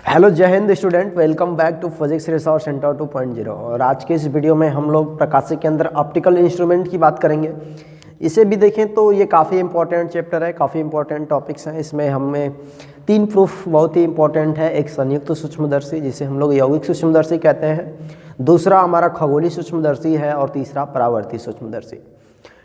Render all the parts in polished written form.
Hello जय हिंद student, welcome back to physics resource centre 2.0। और आज के इस वीडियो में हम लोग प्रकाशिक के अंदर ऑप्टिकल इंस्ट्रूमेंट की बात करेंगे। इसे भी देखें तो ये काफ़ी इंपॉर्टेंट चैप्टर है, काफ़ी इंपॉर्टेंट टॉपिक्स हैं। इसमें हमें 3 प्रूफ बहुत ही इंपॉर्टेंट है। एक संयुक्त सूक्ष्मदर्शी जिसे हम लोग यौगिक सूक्ष्मदर्शी कहते हैं, दूसरा हमारा खगोलीय सूक्ष्मदर्शी है और तीसरा परावर्ती सूक्ष्मदर्शी,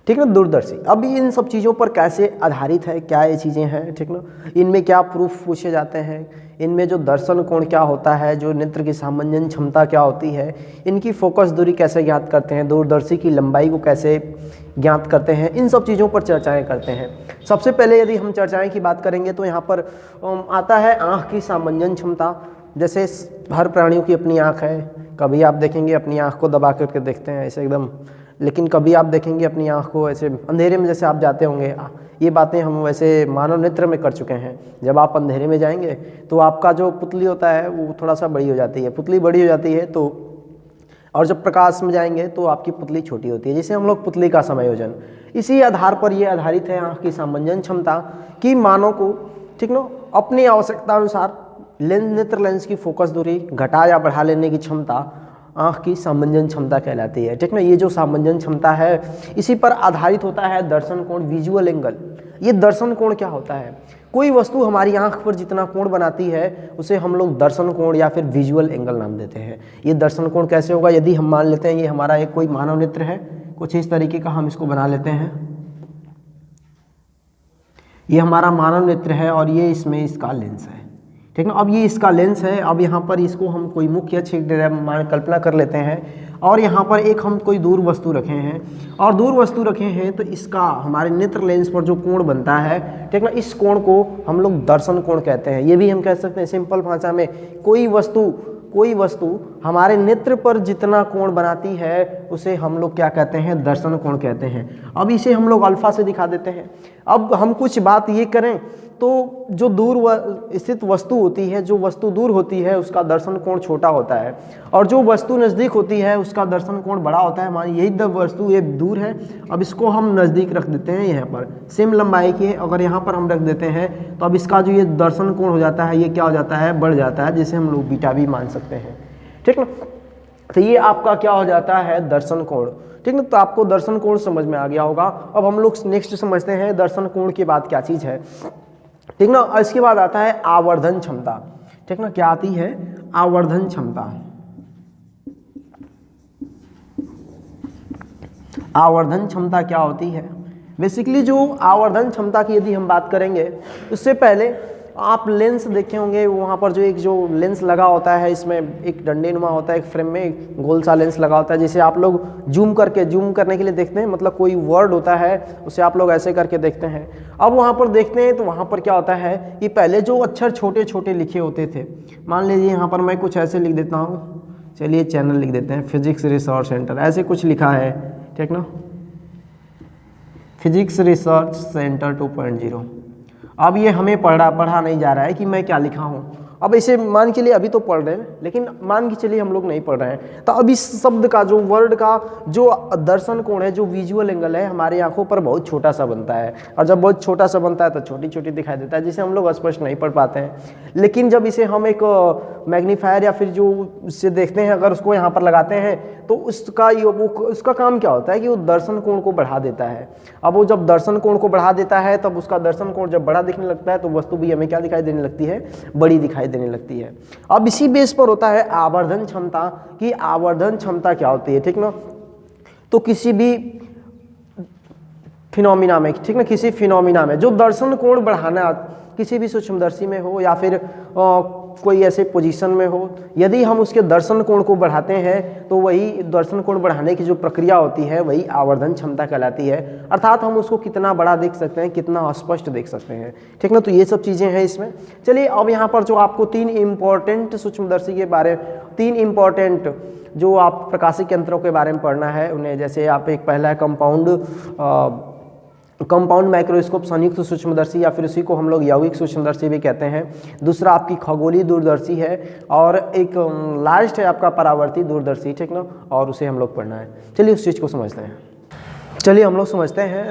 ठीक ना, दूरदर्शी। अब इन सब चीज़ों पर कैसे आधारित है, क्या ये चीज़ें हैं, ठीक ना, इनमें क्या प्रूफ पूछे जाते हैं, इनमें जो दर्शन कोण क्या होता है, जो नेत्र की सामंजन क्षमता क्या होती है, इनकी फोकस दूरी कैसे ज्ञात करते हैं, दूरदर्शी की लंबाई को कैसे ज्ञात करते हैं, इन सब चीज़ों पर चर्चाएं करते हैं। सबसे पहले यदि हम चर्चाएं की बात करेंगे तो यहाँ पर आता है आँख की सामंजन क्षमता। जैसे हर प्राणियों की अपनी आँख है, कभी आप देखेंगे अपनी आँख को दबा करके देखते हैं ऐसे एकदम, लेकिन कभी आप देखेंगे अपनी आँख को ऐसे अंधेरे में जैसे आप जाते होंगे। ये बातें हम वैसे मानव नेत्र में कर चुके हैं। जब आप अंधेरे में जाएंगे तो आपका जो पुतली होता है वो थोड़ा सा बड़ी हो जाती है, पुतली बड़ी हो जाती है तो, और जब प्रकाश में जाएंगे तो आपकी पुतली छोटी होती है, जिसे हम लोग पुतली का समायोजन। इसी आधार पर ये आधारित है आँख की सामंजन क्षमता कि मानव को, ठीक ना, अपनी आवश्यकता अनुसार नेत्र लेंस की फोकस दूरी घटा या बढ़ा लेने की क्षमता आँख की सामंजन क्षमता कहलाती है, ठीक ना। ये जो सामंजन क्षमता है इसी पर आधारित होता है दर्शन कोण, विजुअल एंगल। ये दर्शन कोण क्या होता है? कोई वस्तु हमारी आँख पर जितना कोण बनाती है उसे हम लोग दर्शन कोण या फिर विजुअल एंगल नाम देते हैं। ये दर्शन कोण कैसे होगा? यदि हम मान लेते हैं ये हमारा एक कोई मानव नेत्र है, कुछ इस तरीके का हम इसको बना लेते हैं। ये हमारा मानव नेत्र है और ये इसमें इसका लेंस है, ठीक ना। अब ये इसका लेंस है। अब यहाँ पर इसको हम कोई मुख्य क्षेत्र मान कल्पना कर लेते हैं और यहाँ पर एक हम कोई दूर वस्तु रखे हैं, और दूर वस्तु रखे हैं तो इसका हमारे नेत्र लेंस पर जो कोण बनता है, ठीक ना, इस कोण को हम लोग दर्शन कोण कहते हैं। ये भी हम कह सकते हैं सिंपल भाषा में, कोई वस्तु हमारे नेत्र पर जितना कोण बनाती है उसे हम लोग क्या कहते हैं? दर्शन कोण कहते हैं। अब इसे हम लोग अल्फा से दिखा देते हैं। अब हम कुछ बात ये करें तो जो दूर स्थित वस्तु होती है, जो वस्तु दूर होती है उसका दर्शन कोण छोटा होता है, और जो वस्तु नज़दीक होती है उसका दर्शन कोण बड़ा होता है। मान यही वस्तु ये दूर है, अब इसको हम नज़दीक रख देते हैं, यहाँ पर सेम लंबाई की है, अगर यहाँ पर हम रख देते हैं तो अब इसका जो ये दर्शन कोण हो जाता है ये क्या हो जाता है? बढ़ जाता है, जिसे हम लोग बीटा भी मान सकते हैं, ठीक ना। तो ये आपका क्या हो जाता है? दर्शन कोण, ठीक ना। तो आपको दर्शन कोण समझ में आ गया होगा। अब हम लोग नेक्स्ट समझते हैं दर्शन कोण के बाद क्या चीज़ है, ठीक ना। इसके बाद आता है आवर्धन क्षमता, ठीक ना। क्या आती है? आवर्धन क्षमता। आवर्धन क्षमता क्या होती है? बेसिकली जो आवर्धन क्षमता की यदि हम बात करेंगे उससे पहले आप लेंस देखे होंगे, वहाँ पर जो लेंस लगा होता है, इसमें एक डंडे नुमा होता है, एक फ्रेम में एक गोल सा लेंस लगा होता है, जिसे आप लोग जूम करने के लिए देखते हैं। मतलब कोई वर्ड होता है उसे आप लोग ऐसे करके देखते हैं। अब वहाँ पर देखते हैं तो वहाँ पर क्या होता है कि पहले जो अक्षर छोटे छोटे लिखे होते थे, मान लीजिए यहाँ पर मैं कुछ ऐसे लिख देता हूँ, चलिए चैनल लिख देते हैं फिजिक्स रिसर्च सेंटर, ऐसे कुछ लिखा है, ठीक ना, फिजिक्स रिसर्च सेंटर 2.0। अब ये हमें पढ़ा नहीं जा रहा है कि मैं क्या लिखा हूँ। अब इसे मान के लिए अभी तो पढ़ रहे हैं, लेकिन मान के चलिए हम लोग नहीं पढ़ रहे हैं, तो अब इस शब्द का, जो वर्ड का जो दर्शन कोण है, जो विजुअल एंगल है, हमारी आंखों पर बहुत छोटा सा बनता है, और जब बहुत छोटा सा बनता है तो छोटी छोटी दिखाई देता है, जिसे हम लोग स्पष्ट नहीं पढ़ पाते हैं। लेकिन जब इसे हम एक मैग्नीफायर या फिर जो उससे देखते हैं, अगर उसको यहाँ पर लगाते हैं तो उसका काम क्या होता है कि वो दर्शन कोण को बढ़ा देता है। अब वो जब दर्शन कोण को बढ़ा देता है तब उसका दर्शन कोण जब बड़ा दिखने लगता है तो वस्तु भी हमें क्या दिखाई देने लगती है? बड़ी दिखाई देने लगती है। अब इसी बेस पर होता है आवर्धन क्षमता की आवर्धन क्षमता क्या होती है, ठीक ना। तो किसी भी फिनोमिना में, ठीक ना, किसी फिनोमिना में जो दर्शन कोण बढ़ाना किसी भी सूक्ष्मदर्शी में हो या फिर कोई ऐसे पोजीशन में हो, यदि हम उसके दर्शन कोण को बढ़ाते हैं तो वही दर्शन कोण बढ़ाने की जो प्रक्रिया होती है वही आवर्धन क्षमता कहलाती है। अर्थात हम उसको कितना बड़ा देख सकते हैं, कितना स्पष्ट देख सकते हैं, ठीक ना। तो ये सब चीज़ें हैं इसमें। चलिए अब यहाँ पर जो आपको 3 इम्पॉर्टेंट सूक्ष्मदर्शी के बारे, 3 इम्पॉर्टेंट जो आप प्रकाशिक यंत्रों के बारे में पढ़ना है उन्हें, जैसे आप एक पहला है कंपाउंड माइक्रोस्कोप, संयुक्त सूक्ष्मदर्शी, या फिर उसी को हम लोग यौगिक सूक्ष्मदर्शी भी कहते हैं। दूसरा आपकी खगोलीय दूरदर्शी है, और एक लास्ट है आपका परावर्ती दूरदर्शी, ठीक ना, और उसे हम लोग पढ़ना है। चलिए उस चीज़ को समझते हैं। चलिए हम लोग समझते हैं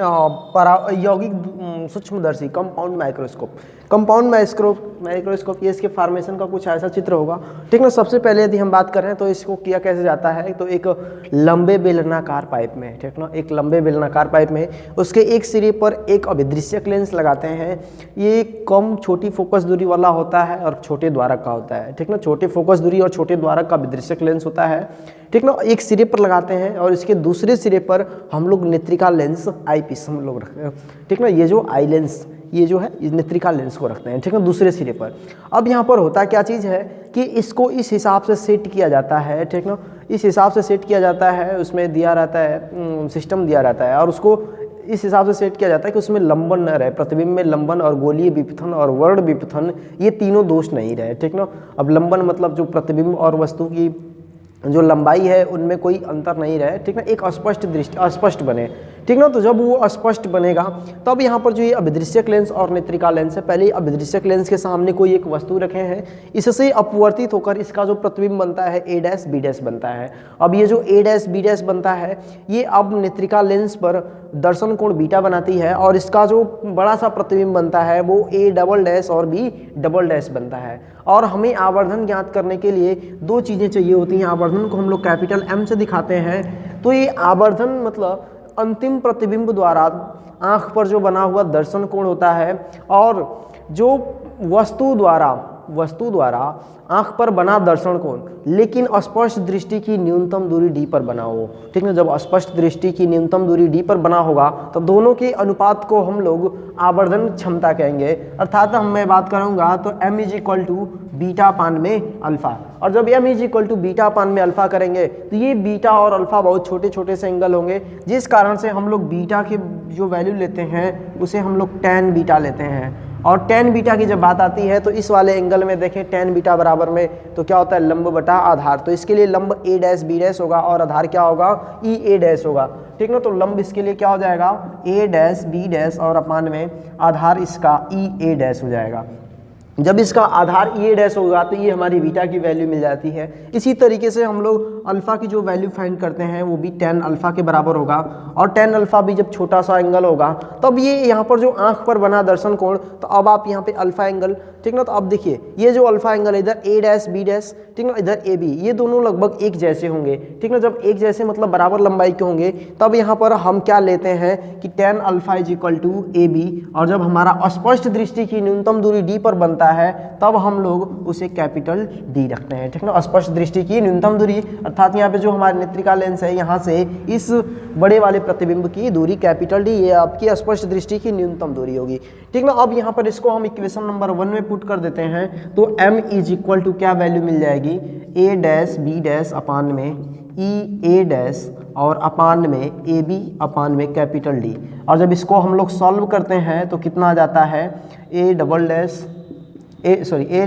यौगिक सूक्ष्मदर्शी कंपाउंड माइक्रोस्कोप। कंपाउंड माइक्रोस्कोप ये इसके फॉर्मेशन का कुछ ऐसा चित्र होगा, ठीक ना। सबसे पहले यदि हम बात करें तो इसको किया कैसे जाता है, तो एक लंबे बेलनाकार पाइप में, ठीक ना, एक लंबे बेलनाकार पाइप में उसके एक सिरे पर एक अभिदृश्यक लेंस लगाते हैं। ये कम छोटी फोकस दूरी वाला होता है और छोटे द्वारक का होता है, ठीक ना। छोटे फोकस दूरी और छोटे द्वारक का अभिदृश्यक लेंस होता है, ठीक ना। एक सिरे पर लगाते हैं और इसके दूसरे सिरे पर हम लोग नेत्रिका लेंस आई पीस हम लोग रखते हैं, ठीक ना। ये जो आई लेंस ये जो है नेत्रिका लेंस को रखते हैं, ठीक है, दूसरे सिरे पर। अब यहाँ पर होता क्या चीज़ है कि इसको इस हिसाब से सेट किया जाता है, ठीक ना। इस हिसाब से सेट किया जाता है, उसमें दिया रहता है सिस्टम दिया रहता है और उसको इस हिसाब से सेट किया जाता है कि उसमें लंबन न रहे, प्रतिबिंब में लंबन और गोलीय विपथन और वर्ण विपथन ये तीनों दोष नहीं रहे, ठीक ना। अब लंबन मतलब जो प्रतिबिंब और वस्तु की जो लंबाई है उनमें कोई अंतर नहीं रहे, ठीक ना। एक अस्पष्ट बने, ठीक ना। तो जब वो अस्पष्ट बनेगा तब यहाँ पर जो ये अभिदृश्यक लेंस और नेत्रिका लेंस है, पहले अभिदृश्यक लेंस के सामने कोई एक वस्तु रखे हैं, इससे अपवर्तित होकर इसका जो प्रतिबिंब बनता है ए डैश बी डैश बनता है। अब ये जो ए डैश बी डैश बनता है ये अब नेत्रिका लेंस पर दर्शन कोण बीटा बनाती है और इसका जो बड़ा सा प्रतिबिंब बनता है वो ए डबल डैश और बी डबल डैश बनता है। और हमें आवर्धन ज्ञात करने के लिए दो चीज़ें चाहिए होती हैं। आवर्धन को हम लोग कैपिटल M से दिखाते हैं। तो ये आवर्धन मतलब अंतिम प्रतिबिंब द्वारा आँख पर जो बना हुआ दर्शन कोण होता है और जो वस्तु द्वारा आँख पर बना दर्शन कोण लेकिन स्पष्ट दृष्टि की न्यूनतम दूरी d पर बना हो, ठीक है। जब स्पष्ट दृष्टि की न्यूनतम दूरी d पर बना होगा तो दोनों के अनुपात को हम लोग आवर्धन क्षमता कहेंगे। अर्थात मैं बात करूँगा तो m = बीटा पान में अल्फा, और जब m = बीटा पान में अल्फा करेंगे तो ये बीटा और अल्फा बहुत छोटे छोटे से एंगल होंगे, जिस कारण से हम लोग बीटा के जो वैल्यू लेते हैं उसे हम लोग tan बीटा लेते हैं। और tan बीटा की जब बात आती है तो इस वाले एंगल में देखें tan बीटा बराबर में तो क्या होता है लंब बटा आधार, तो इसके लिए लंब a डैश बी डैश होगा और आधार क्या होगा ई ए डैश होगा, ठीक ना। तो लंब इसके लिए क्या हो जाएगा a डैश बी डैश और अपान में आधार इसका ई ए डैश हो जाएगा। जब इसका आधार ई ए डैश होगा तो ये हमारी बीटा की वैल्यू मिल जाती है। इसी तरीके से हम लोग अल्फ़ा की जो वैल्यू फाइंड करते हैं वो भी tan अल्फ़ा के बराबर होगा, और tan अल्फ़ा भी जब छोटा सा एंगल होगा तब ये यहाँ पर जो आँख पर बना दर्शन कोण, तो अब आप यहाँ पे अल्फ़ा एंगल, ठीक ना। तो अब देखिए ये जो अल्फ़ा एंगल इधर ए डैश बी डैश, ठीक ना, इधर ए बी, ये दोनों लगभग एक जैसे होंगे, ठीक ना। जब एक जैसे मतलब बराबर लंबाई के होंगे तब यहाँ पर हम क्या लेते हैं कि tan अल्फ़ा = AB, और जब हमारा अस्पष्ट दृष्टि की न्यूनतम दूरी d पर बनता है तब हम लोग उसे कैपिटल D रखते हैं, ठीक ना। अस्पष्ट दृष्टि की न्यूनतम दूरी अर्थात यहाँ पे जो हमारे नेत्रिका लेंस है यहाँ से इस बड़े वाले प्रतिबिंब की दूरी कैपिटल D, ये आपकी अस्पष्ट दृष्टि की न्यूनतम दूरी होगी, ठीक ना। अब यहाँ पर इसको हम इक्वेशन नंबर 1 में पुट कर देते हैं तो m = क्या वैल्यू मिल जाएगी a dash B dash upon में ई ए डैश और अपान में ए बी अपान में कैपिटल D। और जब इसको हम लोग सॉल्व करते हैं तो कितना आ जाता है a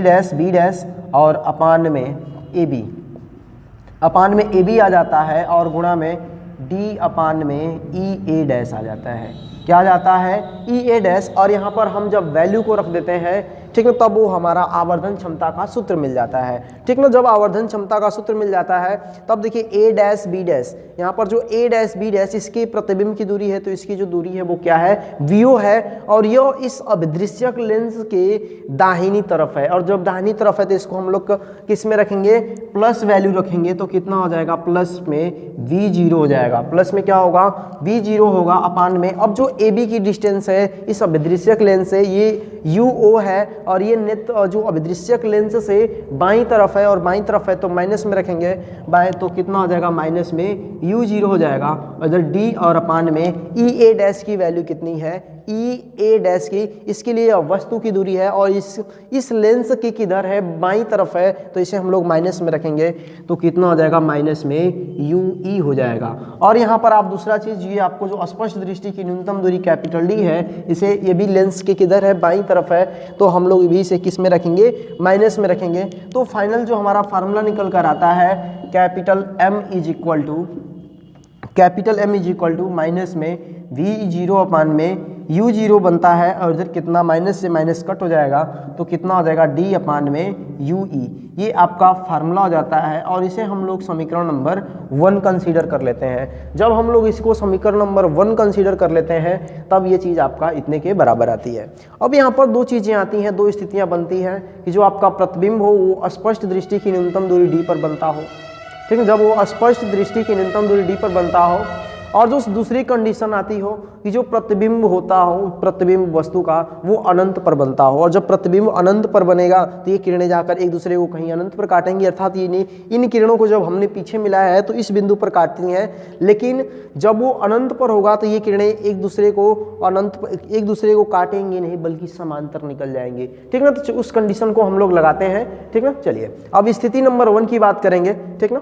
डैश बी डैश और अपान में ए बी आ जाता है और गुणा में d अपान में ई ए डैश आ जाता है। क्या आ जाता है ई ए डैश, और यहाँ पर हम जब वैल्यू को रख देते हैं, ठीक ना, तब वो हमारा आवर्धन क्षमता का सूत्र मिल जाता है, ठीक ना। जब आवर्धन क्षमता का सूत्र मिल जाता है तब देखिए ए डैश बी डैश, यहाँ पर जो ए डैश बी डैश इसकी प्रतिबिंब की दूरी है तो इसकी जो दूरी है वो क्या है VO है, और यह इस अभिदृश्यक लेंस के दाहिनी तरफ है। और जब दाहिनी तरफ है तो इसको हम लोग किस में रखेंगे प्लस वैल्यू रखेंगे तो कितना हो जाएगा प्लस में V0 हो जाएगा, प्लस में क्या होगा V0 होगा अपान में। अब जो AB की डिस्टेंस है इस अभिदृश्यक लेंस से ये UO है, और ये नेत्र जो अभिदृश्यक लेंस से बाईं तरफ है और बाईं तरफ है तो माइनस में रखेंगे बाएं, तो कितना हो जाएगा माइनस में U0 हो जाएगा। इधर D और अपान में ई ए डैश की वैल्यू कितनी है ई ए डैश की, इसके लिए वस्तु की दूरी है और इस लेंस की किधर है बाईं तरफ है तो इसे हम लोग माइनस में रखेंगे तो कितना हो जाएगा माइनस में UE हो जाएगा। और यहाँ पर आप दूसरा चीज़ ये आपको जो स्पष्ट दृष्टि की न्यूनतम दूरी कैपिटल D है, इसे ये भी लेंस के किधर है बाईं तरफ है तो हम लोग भी इसे किस में रखेंगे माइनस में रखेंगे। तो फाइनल जो हमारा फार्मूला निकल कर आता है कैपिटल M = माइनस में V0 अपान में यू जीरो बनता है और इधर कितना माइनस से माइनस कट हो जाएगा तो कितना हो जाएगा डी अपान में यू ई। ये आपका फार्मूला हो जाता है और इसे हम लोग समीकरण नंबर 1 कंसीडर कर लेते हैं। जब हम लोग इसको समीकरण नंबर 1 कंसीडर कर लेते हैं तब ये चीज़ आपका इतने के बराबर आती है। अब यहाँ पर दो चीज़ें आती हैं, दो स्थितियाँ बनती हैं कि जो आपका प्रतिबिंब हो वो स्पष्ट दृष्टि की न्यूनतम दूरी डी पर बनता हो, ठीक है। जब वो स्पष्ट दृष्टि की न्यूनतम दूरी डी पर बनता हो और जो दूसरी कंडीशन आती हो कि जो प्रतिबिंब होता हो, प्रतिबिंब वस्तु का वो अनंत पर बनता हो। और जब प्रतिबिंब अनंत पर बनेगा तो ये किरणें जाकर एक दूसरे को कहीं अनंत पर काटेंगी, अर्थात ये इन किरणों को जब हमने पीछे मिलाया है तो इस बिंदु पर काटती हैं, लेकिन जब वो अनंत पर होगा तो ये किरणें एक दूसरे को काटेंगे नहीं बल्कि समांतर निकल जाएंगे, ठीक ना। तो उस कंडीशन को हम लोग लगाते हैं, ठीक ना। चलिए अब स्थिति नंबर 1 की बात करेंगे, ठीक ना।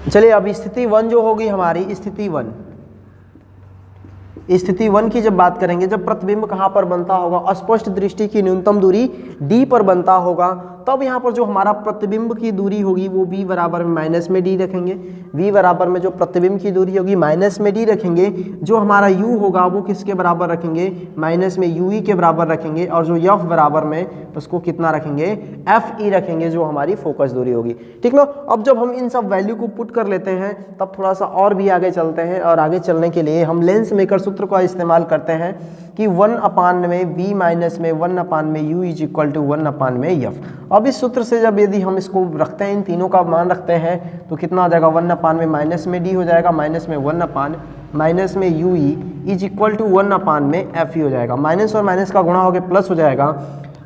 चलिए अब स्थिति 1 जो होगी हमारी स्थिति 1 की जब बात करेंगे, जब प्रतिबिंब कहाँ पर बनता होगा, स्पष्ट दृष्टि की न्यूनतम दूरी डी पर बनता होगा, तब यहाँ पर जो हमारा प्रतिबिंब की दूरी होगी वो v बराबर में माइनस में डी रखेंगे। v बराबर में जो प्रतिबिंब की दूरी होगी माइनस में डी रखेंगे। जो हमारा u होगा वो किसके बराबर रखेंगे, माइनस में ue के बराबर रखेंगे। और जो f बराबर में उसको कितना रखेंगे, fe रखेंगे, जो हमारी फोकस दूरी होगी, ठीक ना। अब जब हम इन सब वैल्यू को पुट कर लेते हैं तब थोड़ा सा और भी आगे चलते हैं, और आगे चलने के लिए हम लेंस मेकर सूत्र का इस्तेमाल करते हैं कि 1 अपान में v माइनस में 1 अपान में u is equal to 1 upon में f। अब इस सूत्र से जब यदि हम इसको रखते हैं, इन तीनों का मान रखते हैं तो कितना हो जाएगा, 1 अपान में माइनस में d हो जाएगा, माइनस में 1 अपान माइनस में u E is equal to 1 upon में f ई हो जाएगा। माइनस और माइनस का गुणा होकर प्लस हो जाएगा,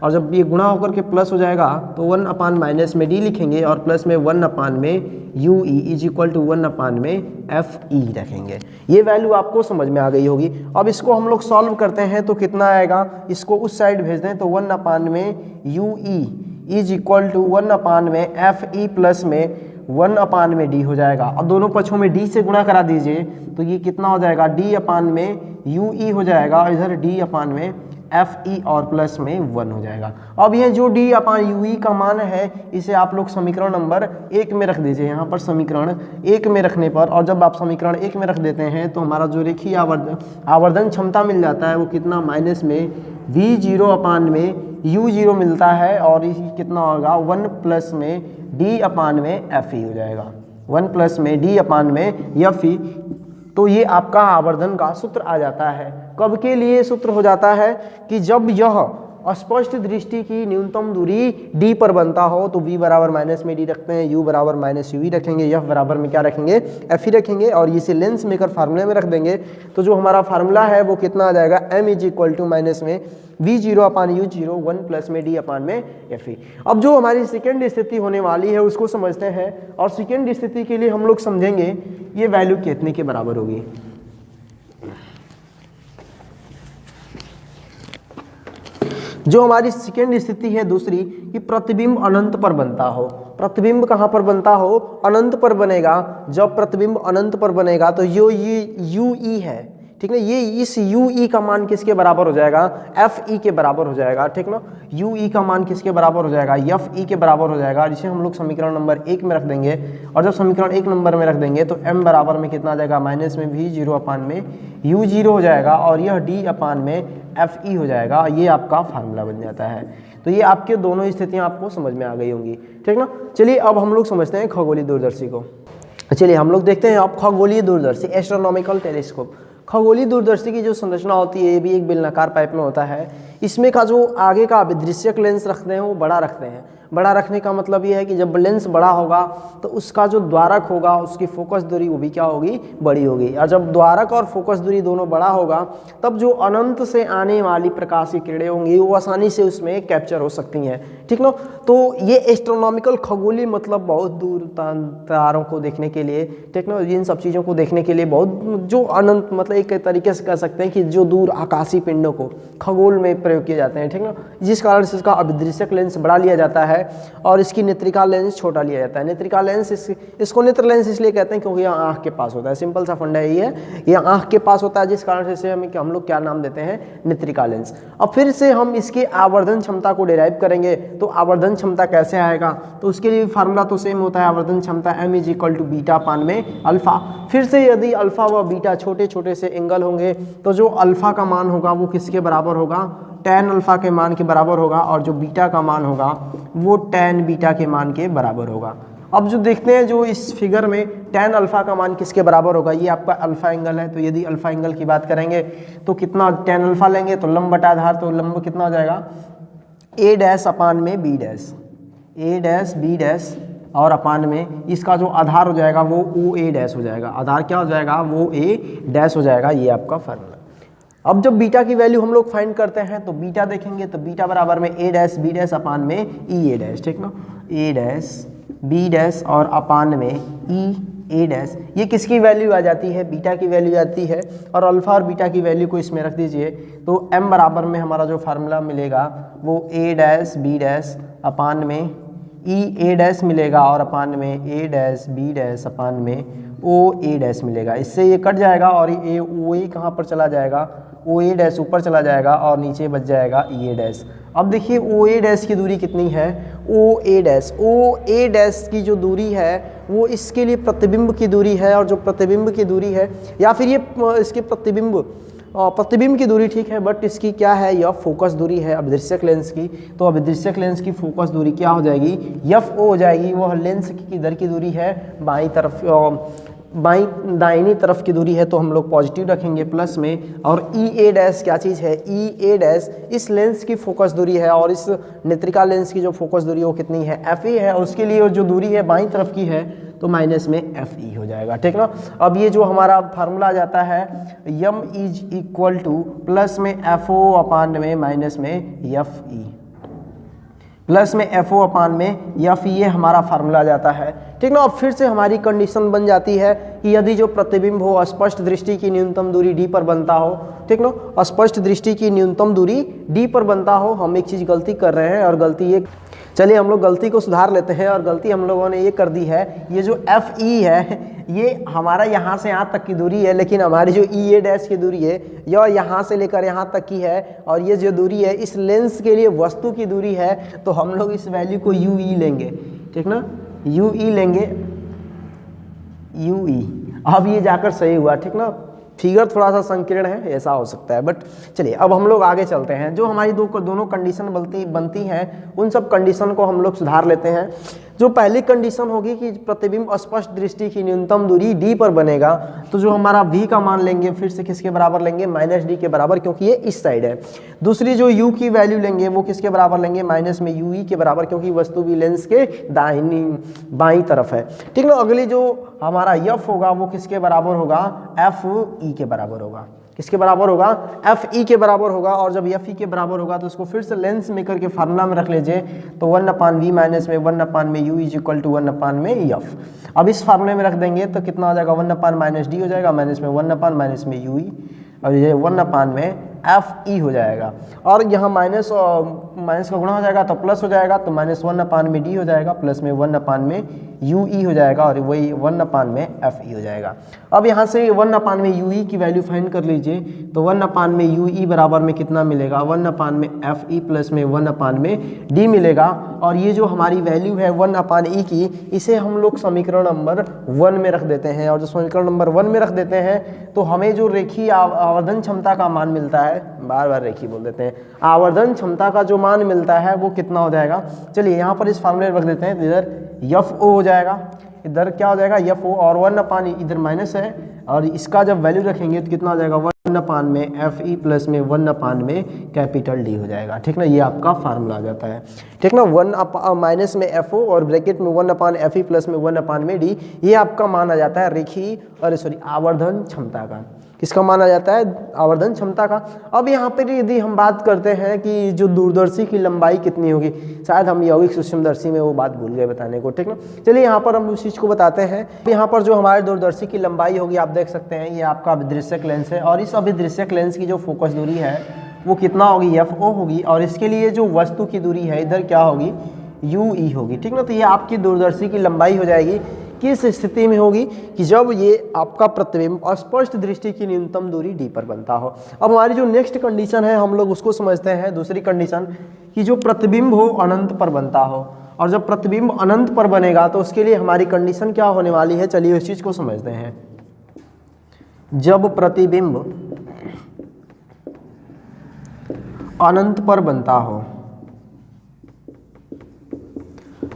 और जब ये गुणा होकर के प्लस हो जाएगा तो 1 अपान माइनस में d लिखेंगे और प्लस में 1 अपान में u E is equal to 1 upon में f ई रखेंगे। ये वैल्यू आपको समझ में आ गई होगी। अब इसको हम लोग सॉल्व करते हैं तो कितना आएगा, इसको उस साइड भेज दें तो 1 अपान में u E is equal to 1 upon में f ई प्लस में 1 अपान में d हो जाएगा। और दोनों पक्षों में d से गुणा करा दीजिए तो ये कितना हो जाएगा, d अपान में u ई हो जाएगा, और इधर d अपान में एफ ई और प्लस में 1 हो जाएगा। अब ये जो डी अपान यू ई का मान है इसे आप लोग समीकरण नंबर 1 में रख दीजिए। यहाँ पर समीकरण 1 में रखने पर, और जब आप समीकरण 1 में रख देते हैं तो हमारा जो रेखीय आवर्धन क्षमता मिल जाता है वो कितना, माइनस में वी जीरो अपान में यू जीरो मिलता है, और ये कितना होगा 1 प्लस में डी अपान में एफ ई हो जाएगा, 1 प्लस में डी अपान में एफ ई। तो ये आपका आवर्धन का सूत्र आ जाता है। कब के लिए सूत्र हो जाता है कि जब यह स्पष्ट दृष्टि की न्यूनतम दूरी d पर बनता हो तो v बराबर माइनस में d रखते हैं, u बराबर माइनस यू रखेंगे, f बराबर में क्या रखेंगे, f रखेंगे, और इसे लेंस मेकर फार्मूले में रख देंगे। तो जो हमारा फार्मूला है वो कितना आ जाएगा, m is equal to minus में v zero upon u zero 1 plus में d अपान में f। अब जो हमारी सेकेंड स्थिति होने वाली है उसको समझते हैं, और सेकेंड स्थिति के लिए हम लोग समझेंगे ये वैल्यू कितने के बराबर होगी। जो हमारी सेकेंड स्थिति है दूसरी कि प्रतिबिंब अनंत पर बनता हो। प्रतिबिंब कहाँ पर बनता हो, अनंत पर बनेगा। जब प्रतिबिंब अनंत पर बनेगा तो ये यू ई है, ठीक ना। ये इस यू ई का मान किसके बराबर हो जाएगा, एफ ई के बराबर हो जाएगा, ठीक ना। यू ई का मान किसके बराबर हो जाएगा, एफ ई के बराबर हो जाएगा, जिसे हम लोग समीकरण नंबर 1 में रख देंगे। और जब समीकरण 1 नंबर में रख देंगे तो m बराबर में कितना आ जाएगा, माइनस में वी जीरो अपान में यू जीरो हो जाएगा, और यह डी अपान में एफ ई हो जाएगा। ये आपका फार्मूला बन जाता है। तो ये आपके दोनों स्थितियाँ आपको समझ में आ गई होंगी, ठीक ना। चलिए अब हम लोग समझते हैं खगोलीय दूरदर्शी को। चलिए हम लोग देखते हैं अब खगोलीय दूरदर्शी, एस्ट्रोनॉमिकल टेलीस्कोप। खगोलीय दूरदर्शी की जो संरचना होती है ये भी एक बेलनाकार पाइप में होता है। इसमें का जो आगे का अभिदृश्यक लेंस रखते हैं वो बड़ा रखते हैं। बड़ा रखने का मतलब ये है कि जब लेंस बड़ा होगा तो उसका जो द्वारक होगा उसकी फोकस दूरी वो भी क्या होगी, बड़ी होगी। और जब द्वारक और फोकस दूरी दोनों बड़ा होगा तब जो अनंत से आने वाली प्रकाश की किरणें होंगी वो आसानी से उसमें कैप्चर हो सकती हैं, ठीक ना। तो ये एस्ट्रोनॉमिकल खगोलीय मतलब बहुत दूर तारों को देखने के लिए, ठीक ना, इन सब चीज़ों को देखने के लिए बहुत जो अनंत मतलब एक तरीके से कह सकते हैं कि जो दूर आकाशीय पिंडों को खगोल में प्रयोग किए जाते हैं, ठीक ना। जिस कारण से इसका अभिदृश्यक लेंस बड़ा लिया जाता है है और इसकी नेत्रिका लेंस छोटा लिया जाता है। नेत्रिका लेंस इसको नेत्र लेंस इसलिए कहते हैं क्योंकि यह आँख के पास होता है। सिंपल सा फंडा यही है, यह आँख के पास होता है, जिस कारण से इसे हम लोग क्या नाम देते हैं, नेत्रिका लेंस। अब फिर से हम इसकी आवर्धन क्षमता को डिराइव करेंगे, तो आवर्धन क्षमता कैसे आएगा, तो उसके लिए फार्मूला तो सेम होता है, आवर्धन क्षमता m = बीटा अपान में अल्फा। फिर से यदि अल्फा व बीटा छोटे छोटे से एंगल होंगे तो जो अल्फा का मान होगा वो किसके बराबर होगा, tan अल्फा के मान के बराबर होगा, और जो बीटा का मान होगा वो tan बीटा के मान के बराबर होगा। अब जो देखते हैं जो इस फिगर में tan अल्फा का मान किसके बराबर होगा, ये आपका अल्फा एंगल है, तो यदि अल्फा एंगल की बात करेंगे तो कितना tan अल्फा लेंगे, तो लंब बटा आधार, तो लंब कितना हो जाएगा a डैश अपान में b dash, a dash b dash, और अपान में इसका जो आधार हो जाएगा वो ओ ए डैश हो जाएगा। आधार क्या हो जाएगा, वो a डैश हो जाएगा। ये आपका फार्मूला। अब जब बीटा की वैल्यू हम लोग फाइंड करते हैं तो बीटा देखेंगे तो बीटा बराबर में a dash b dash upon में ई ए डैश, ठीक ना, a डैश b डैश और अपान में ई ए डैश। ये किसकी वैल्यू आ जाती है, बीटा की वैल्यू आती है, और अल्फा और बीटा की वैल्यू को इसमें रख दीजिए, तो m बराबर में हमारा जो फार्मूला मिलेगा वो a dash b dash upon में ई ए डैश मिलेगा, और अपान में a dash b dash upon में ओ ए डैश मिलेगा। इससे ये कट जाएगा और ये ओ ए कहाँ पर चला जाएगा, ओ ए डैश ऊपर चला जाएगा और नीचे बच जाएगा ई ए डैश। अब देखिए ओ ए डैश की दूरी कितनी है, ओ ए डैश की जो दूरी है वो इसके लिए प्रतिबिंब की दूरी है, और जो प्रतिबिंब की दूरी है, या फिर ये इसके प्रतिबिंब की दूरी ठीक है, बट इसकी क्या है, यह फोकस दूरी है अभिदृश्यक लेंस की। तो अभिदृश्यक लेंस की फोकस दूरी क्या हो जाएगी, एफ ओ हो जाएगी। वह लेंस की इधर की दूरी है, दाहिनी तरफ की दूरी है, तो हम लोग पॉजिटिव रखेंगे प्लस में। और ई ए डैश क्या चीज़ है, ई ए डैश इस लेंस की फोकस दूरी है, और इस नेत्रिका लेंस की जो फोकस दूरी है वो कितनी है, एफ ई है, और उसके लिए जो दूरी है बाईं तरफ की है तो माइनस में एफ ई हो जाएगा, ठीक ना। अब ये जो हमारा फार्मूला आ जाता है यम इज इक्वल टू प्लस में एफ ओ अपान में माइनस में एफ ई, प्लस में एफ ओ अपान में एफ ई, ये हमारा फार्मूला आ जाता है, ठीक ना। अब फिर से हमारी कंडीशन बन जाती है कि यदि जो प्रतिबिंब हो स्पष्ट दृष्टि की न्यूनतम दूरी डी पर बनता हो, ठीक ना, स्पष्ट दृष्टि की न्यूनतम दूरी डी पर बनता हो। हम एक चीज़ गलती कर रहे हैं, और गलती ये, चलिए हम लोग गलती को सुधार लेते हैं, और गलती हम लोगों ने ये कर दी है, ये जो एफ ई है ये हमारा यहाँ से यहाँ तक की दूरी है, लेकिन हमारी जो ई ए डैश की दूरी है यह यहाँ से लेकर यहाँ तक की है, और ये जो दूरी है इस लेंस के लिए वस्तु की दूरी है, तो हम लोग इस वैल्यू को यू ई लेंगे, ठीक ना, यू ई लेंगे, यू ई। अब ये जाकर सही हुआ, ठीक ना। फिगर थोड़ा सा संकीर्ण है, ऐसा हो सकता है, बट चलिए अब हम लोग आगे चलते हैं। जो हमारी दोनों कंडीशन बनती हैं उन सब कंडीशन को हम लोग सुधार लेते हैं। जो पहली कंडीशन होगी कि प्रतिबिंब स्पष्ट दृष्टि की न्यूनतम दूरी डी पर बनेगा, तो जो हमारा v का मान लेंगे फिर से किसके बराबर लेंगे, माइनस डी के बराबर, क्योंकि ये इस साइड है। दूसरी जो u की वैल्यू लेंगे वो किसके बराबर लेंगे, माइनस में यू ई के बराबर, क्योंकि वस्तु भी लेंस के बाईं तरफ है, ठीक ना। अगली जो हमारा f होगा वो किसके बराबर होगा, एफ ई के बराबर होगा। किसके बराबर होगा, एफ ई के बराबर होगा। और जब एफ ई के बराबर होगा तो उसको फिर से लेंस मेकर के फार्मूला में रख लीजिए, तो 1/v माइनस में 1/में u इज इक्वल टू 1/में एफ। अब इस फार्मूले में रख देंगे तो कितना हो जाएगा, 1/-d हो जाएगा, माइनस में 1/- में u, और ये 1/में एफ ई हो जाएगा। और यहाँ माइनस का गुणा हो जाएगा तो प्लस हो जाएगा, तो -1/d हो जाएगा, प्लस में 1/में यू ई हो जाएगा, और वही 1/में एफ ई हो जाएगा। अब यहाँ से 1/में यू ई की वैल्यू फाइंड कर लीजिए, तो 1/में यू ई बराबर में कितना मिलेगा, 1/में एफ ई प्लस में 1/में डी मिलेगा। और ये जो हमारी वैल्यू है 1/e की, इसे हम लोग समीकरण नंबर 1 में रख देते हैं। और जो समीकरण नंबर 1 में रख देते हैं तो हमें जो रेखीय आवर्धन क्षमता का मान मिलता है, बार बार रेखीय बोल देते हैं, आवर्धन क्षमता का जो मान मिलता है वो कितना हो जाएगा। चलिए यहाँ पर इस फार्मूले रख देते हैं, इधर एफ ओ हो जाएगा, इधर क्या हो जाएगा एफ ओ, और 1/, इधर माइनस है, और इसका जब वैल्यू रखेंगे तो कितना हो जाएगा, 1/में एफ ई प्लस में 1/में कैपिटल डी हो जाएगा, ठीक ना। ये आपका फार्मूला आ जाता है, ठीक ना। 1- में एफ ओ और ब्रैकेट में 1/एफ ई प्लस में 1/में डी, ये आपका मान आ जाता है रेखीय आवर्धन क्षमता का। किसका मान आ जाता है, आवर्धन क्षमता का। अब यहाँ पर यदि हम बात करते हैं कि जो दूरदर्शी की लंबाई कितनी होगी, शायद हम यौगिक सूक्ष्मदर्शी में वो बात भूल गए बताने को, ठीक ना। चलिए यहाँ पर हम उस चीज़ को बताते हैं। यहाँ पर जो हमारे दूरदर्शी की लंबाई होगी, आप देख सकते हैं ये आपका अभिदृश्यक लेंस है, और इस अभिदृश्यक लेंस की जो फोकस दूरी है वो कितना होगी, एफ ओ होगी। और इसके लिए जो वस्तु की दूरी है इधर क्या होगी, यू ई होगी, ठीक ना। तो ये आपकी दूरदर्शी की लंबाई हो जाएगी। किस स्थिति में होगी कि जब ये आपका प्रतिबिंब स्पष्ट दृष्टि की न्यूनतम दूरी डी पर बनता हो। अब हमारी जो नेक्स्ट कंडीशन है हम लोग उसको समझते हैं, दूसरी कंडीशन कि जो प्रतिबिंब हो अनंत पर बनता हो। और जब प्रतिबिंब अनंत पर बनेगा तो उसके लिए हमारी कंडीशन क्या होने वाली है, चलिए उस चीज को समझते हैं। जब प्रतिबिंब अनंत पर बनता हो,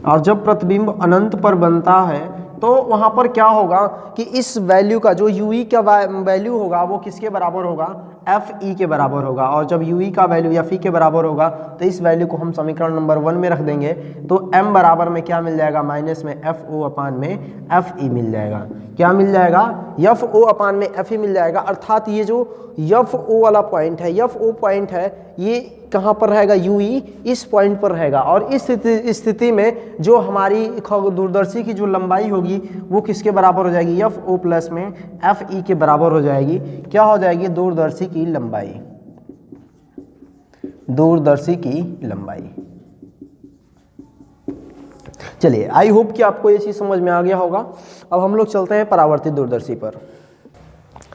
और जब प्रतिबिंब अनंत पर बनता है तो वहां पर क्या होगा कि इस वैल्यू का जो यू ई का वैल्यू होगा वो किसके बराबर होगा, एफ ई के बराबर होगा। और जब यू ई का वैल्यू एफ ई के बराबर होगा तो इस वैल्यू को हम समीकरण नंबर 1 में रख देंगे। तो m बराबर में क्या मिल जाएगा, माइनस में एफ ओ अपान में एफ ई मिल जाएगा। क्या मिल जाएगा, एफ ओ अपान में एफ ई मिल जाएगा। अर्थात ये जो एफ ओ वाला पॉइंट है, एफ ओ पॉइंट है, ये कहाँ पर रहेगा, यू ई इस पॉइंट पर रहेगा। और इस स्थिति में जो हमारी दूरदर्शी की जो लंबाई होगी वो किसके बराबर हो जाएगी, एफ ओ प्लस में एफ ई के बराबर हो जाएगी। क्या हो जाएगी, दूरदर्शी की लंबाई, दूरदर्शी की लंबाई। चलिए, आई होप कि आपको ये चीज समझ में आ गया होगा। अब हम लोग चलते हैं परावर्तित दूरदर्शी पर।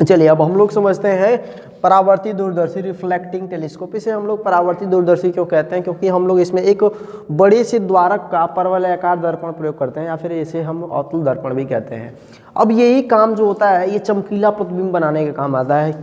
चलिए, अब हम लोग समझते हैं परावर्तित दूरदर्शी, रिफ्लेक्टिंग टेलीस्कोप। इसे हम लोग परावर्तित दूरदर्शी क्यों कहते हैं, क्योंकि हम लोग इसमें एक बड़े से द्वारक का परवलयाकार दर्पण प्रयोग करते हैं, या फिर इसे हम अवतल दर्पण भी कहते हैं। अब यही काम जो होता है ये चमकीला प्रतिबिंब बनाने का काम आता है,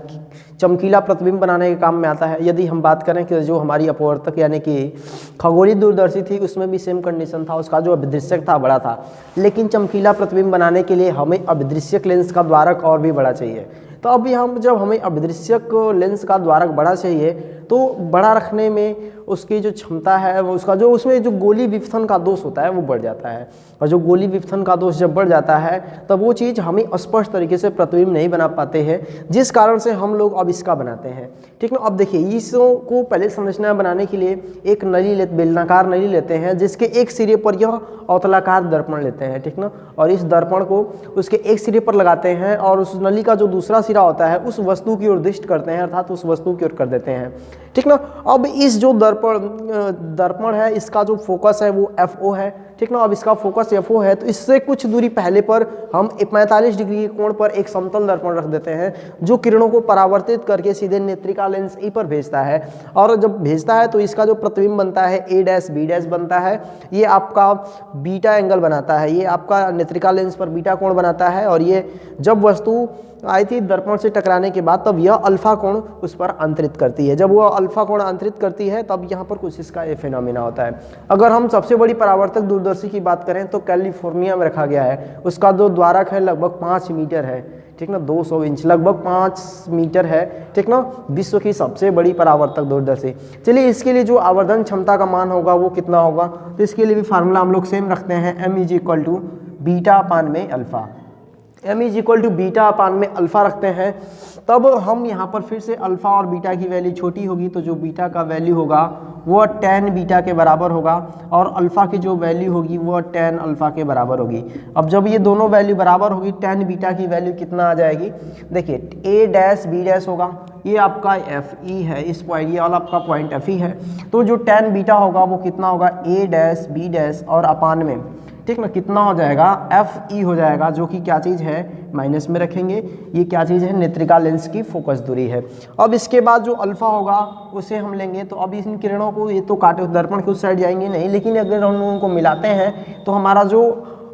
चमकीला प्रतिबिंब बनाने के काम में आता है। यदि हम बात करें कि जो हमारी अपवर्तक यानी कि खगोलीय दूरदर्शी थी उसमें भी सेम कंडीशन था, उसका जो अभिदृश्यक था बड़ा था। लेकिन चमकीला प्रतिबिंब बनाने के लिए हमें अभिदृश्यक लेंस का द्वारक और भी बड़ा चाहिए। तो अभी हम जब हमें अभिदृश्यक लेंस का द्वारक बड़ा चाहिए तो बड़ा रखने में उसकी जो क्षमता है वो उसका जो उसमें जो गोली विपथन का दोष होता है वो बढ़ जाता है। और जो गोली विपथन का दोष जब बढ़ जाता है तब वो चीज़ हमें स्पष्ट तरीके से प्रतिबिंब नहीं बना पाते हैं, जिस कारण से हम लोग अब इसका बनाते हैं। ठीक ना। अब देखिए, इसको पहले संरचना बनाने के लिए एक नली बेलनाकार नली लेते हैं, जिसके एक सिरे पर यह अवतलाकार दर्पण लेते हैं। ठीक ना। और इस दर्पण को उसके एक सिरे पर लगाते हैं और उस नली का जो दूसरा सिरा होता है उस वस्तु की ओर दृष्टि करते हैं, अर्थात उस वस्तु की ओर कर देते हैं। ठीक ना। अब इस जो दर्पण है इसका जो फोकस है वो FO है। ठीक ना। अब इसका फोकस FO है तो इससे कुछ दूरी पहले पर हम 45 डिग्री के कोण पर एक समतल दर्पण रख देते हैं जो किरणों को परावर्तित करके सीधे नेत्रिका लेंस ई पर भेजता है। और जब भेजता है तो इसका जो प्रतिबिंब बनता है A' B' बनता है, ये आपका बीटा एंगल बनाता है, ये आपका नेत्रिका लेंस पर बीटा कोण बनाता है। और ये जब वस्तु आई थी दर्पण से टकराने के बाद तब यह अल्फा कोण उस पर अंतरित करती है। जब वह अल्फा कोण अंतरित करती है तब यहाँ पर कुछ इसका ये फिनोमिना होता है। अगर हम सबसे बड़ी परावर्तक दूरदर्शी की बात करें तो कैलिफोर्निया में रखा गया है, उसका जो द्वारक है लगभग 5 मीटर है। ठीक ना, 200 इंच लगभग 5 मीटर है। ठीक ना, विश्व की सबसे बड़ी परावर्तक दूरदर्शी। चलिए, इसके लिए जो आवर्धन क्षमता का मान होगा वो कितना होगा, तो इसके लिए भी फार्मूला हम लोग सेम रखते हैं, m = बीटा अपान में अल्फा। m = बीटा अपान में अल्फा रखते हैं। तब हम यहाँ पर फिर से अल्फा और बीटा की वैल्यू छोटी होगी तो जो बीटा का वैल्यू होगा वो tan बीटा के बराबर होगा और अल्फा की जो वैल्यू होगी वो tan अल्फा के बराबर होगी। अब जब ये दोनों वैल्यू बराबर होगी tan बीटा की वैल्यू कितना आ जाएगी, देखिए A' B' होगा, ये आपका FE है, इस पॉइंट ये वाला आपका पॉइंट FE है। तो जो tan बीटा होगा वो कितना होगा A' B' और अपान में, ठीक ना, कितना हो जाएगा FE हो जाएगा, जो कि क्या चीज़ है माइनस में रखेंगे। ये क्या चीज़ है, नेत्रिका लेंस की फोकस दूरी है। अब इसके बाद जो अल्फा होगा उसे हम लेंगे तो अब इन किरणों को ये तो काटे दर्पण के उस साइड जाएंगे नहीं, लेकिन अगर हम उनको मिलाते हैं तो हमारा जो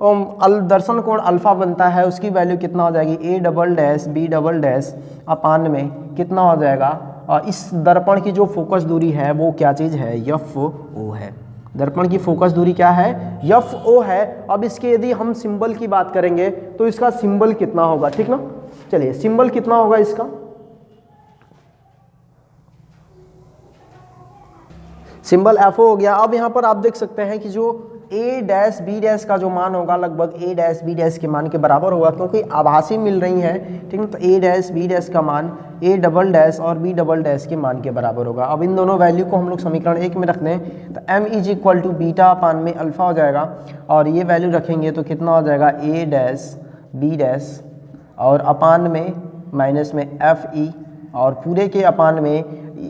दर्शन कोण अल्फा बनता है उसकी वैल्यू कितना हो जाएगी A'-B' अपान में कितना हो जाएगा, और इस दर्पण की जो फोकस दूरी है वो क्या चीज़ है, FO है। दर्पण की फोकस दूरी क्या है, FO है। अब इसके यदि हम सिंबल की बात करेंगे तो इसका सिंबल कितना होगा, ठीक ना। चलिए, सिंबल कितना होगा इसका, सिंबल FO हो गया। अब यहाँ पर आप देख सकते हैं कि जो A'-B' का जो मान होगा लगभग A'-B' के मान के बराबर होगा, क्योंकि आभासी मिल रही है, ठीक है। तो A'-B' का मान A" और B" के मान के बराबर होगा। अब इन दोनों वैल्यू को हम लोग समीकरण 1 में रख दें तो m = बीटा अपान में अल्फा हो जाएगा, और ये वैल्यू रखेंगे तो कितना हो जाएगा A'-B' और अपान में माइनस में FE और पूरे के अपान में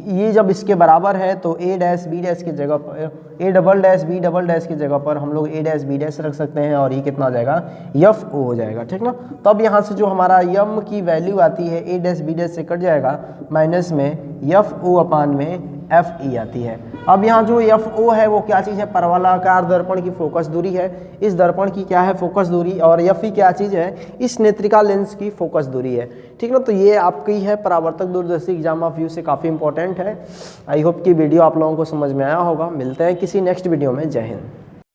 ये जब इसके बराबर है तो ए डैश बी डैश की जगह पर A double dash B double dash की जगह पर हम लोग ए डैश बी डैश रख सकते हैं और ये कितना हो जाएगा एफ ओ हो जाएगा, ठीक ना। तब यहाँ से जो हमारा यम की वैल्यू आती है ए डैश बी डैश से कट जाएगा, माइनस में एफ ओ अपान में एफ ई आती है। अब यहाँ जो एफ ओ है वो क्या चीज़ है, परवलयाकार दर्पण की फोकस दूरी है। इस दर्पण की क्या है फोकस दूरी, और एफ ई क्या चीज़ है, इस नेत्रिका लेंस की फोकस दूरी है, ठीक ना। तो ये आपकी है परावर्तक दूरदर्शी एग्जाम ऑफ व्यू से काफ़ी इंपॉर्टेंट है। आई होप कि वीडियो आप लोगों को समझ में आया होगा। मिलते हैं किसी नेक्स्ट वीडियो में। जय हिंद।